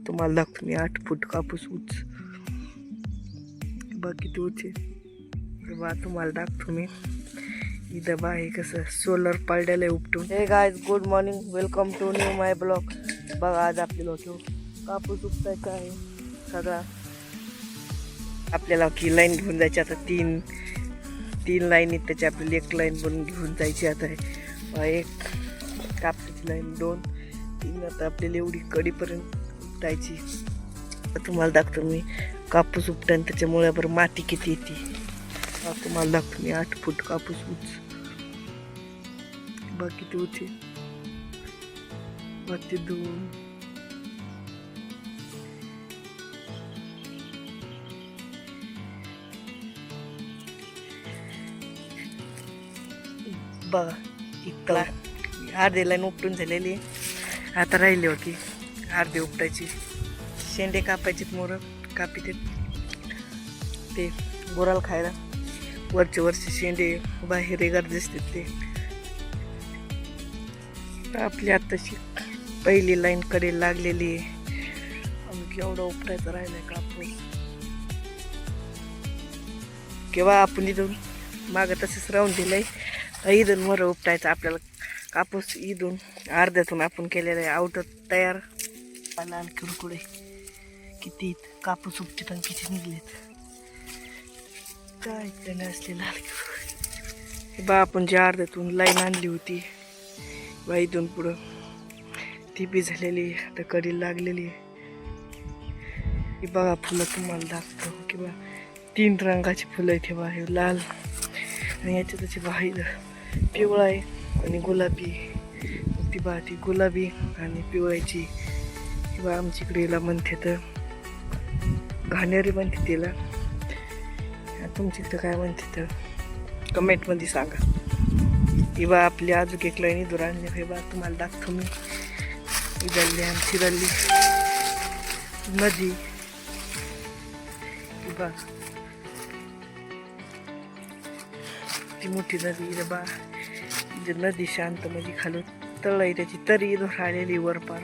तुम्हाला दाखवतो मी 8 फूट कापूस उच बघ किती उच आहे. बा तुम्हाला दाखवतो मी इथं बा हे कसं सोलर पडलेलं आहे उपटून. Hey guys good morning, welcome to new my blog. बघा आज आपल्याला कापूस उपटायचा आहे सगळा. आपल्याला की लाईन घेऊन जायची आता तीन लाईन आहेत, त्याची आपल्याला एक लाईन बनवून घेऊन जायची. आता एक कापसाची लाईन 2 3 आता आपल्याला एवढी कडीपर्यंत उपटायची. तुम्हाला दाखवतो मी कापूस उपटून त्याच्यामुळे बरं माती किती येते. तुम्हाला दाखवतो मी 8 फूट कापूस उच बघ किती उच आहे. बघ ते 2 बघा इतका अर्धे लाईन उपटून झालेली. आता राहिली होती अर्धे उपटायची. शेंडे कापायचे, मोर कापी ते गोराला खायला. वरचे शेंडे बाहेर एगार दिसतात ते. आपली आत्ताची पहिली लाईन कडे लागलेली आहे. केवढा उपटायचा राहिलाय कापूस. केव्हा आपण इथून मागं तसंच राहून दिलंय. इथून मोर उपटायचं आपल्याला कापूस. इथून अर्ध्यातून आपण केलेलं आहे आउट तयार. लाल कुरकुडे किती कापूस उपटे पण किती निघलेत. काय त्याने असले लाल कुरकुडे. बा आपण ज्या अर्ध्यातून लाईन आणली होती बा इथून पुढं ती बी झालेली आता कडी लागलेली आहे. बघा फुलं तुम्हाला दाखवतो किंवा 3 रंगाची फुलं इथे बा. हे लाल आणि याच्या त्याची बाहेर पिवळा आहे आणि गुलाबी. ती गुलाबी आणि पिवळ्याची किंवा आमच्याकडे याला म्हणते तर घाणेरी म्हणते तिला. तुमच्याकडे काय म्हणते तर कमेंटमध्ये सांगा. किंवा आपली अजून एक लाईन दूर आणली हे बा तुम्हाला दाखवतो मी. इदरली आमची रल्ली नदी किंवा ती मोठी नदी इथं बा. नदी शांत म्हणजे खालून तळ आहे त्याची तरी इथं राहिलेली वरपार.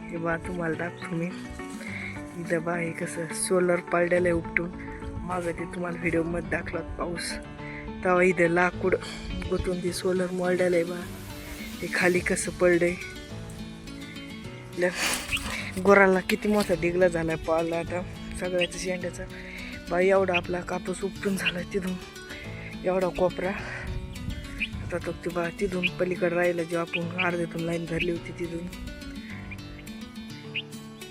हे बा तुम्हाला दाखवतो मी इथं बा. हे कसं सोलर पडलेलं आहे उपटून. मागं ते तुम्हाला व्हिडिओमध्ये दाखवत पाऊस. तेव्हा इथं लाकूड गुतून ते सोलर मोडलेलं आहे बा. ते खाली कसं पडलंय. गोराला किती मोठा डिगला झालाय पाळला आता सगळ्याचा शेंड्याचा बा. एवढा आपला कापूस उपटून झाला तिथून एवढा कोपरा. आता तो ते बा तिथून पलीकडे राहिला जेव्हा आपण अर्ध्यातून लाईन धरली होती तिथून.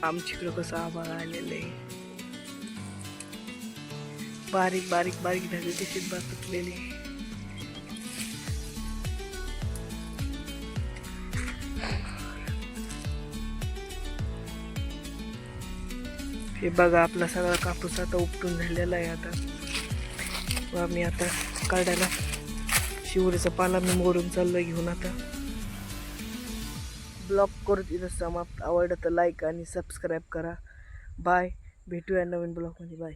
आमच्याकडं कसं आभाळ आलेलं आहे. बारीक बारीक बारीक झाली तशीच बा तुटलेली. हे बघा आपला सगळा कापूस आता उपटून झालेला आहे. आता मी आता काढायला शिवरीचा पाला मी मोडून चाललोय घेऊन. आता ब्लॉग करू तिथं समाप्त. आवडलं तर लाईक आणि सबस्क्राईब करा. बाय. भेटूया नवीन ब्लॉगमध्ये. बाय.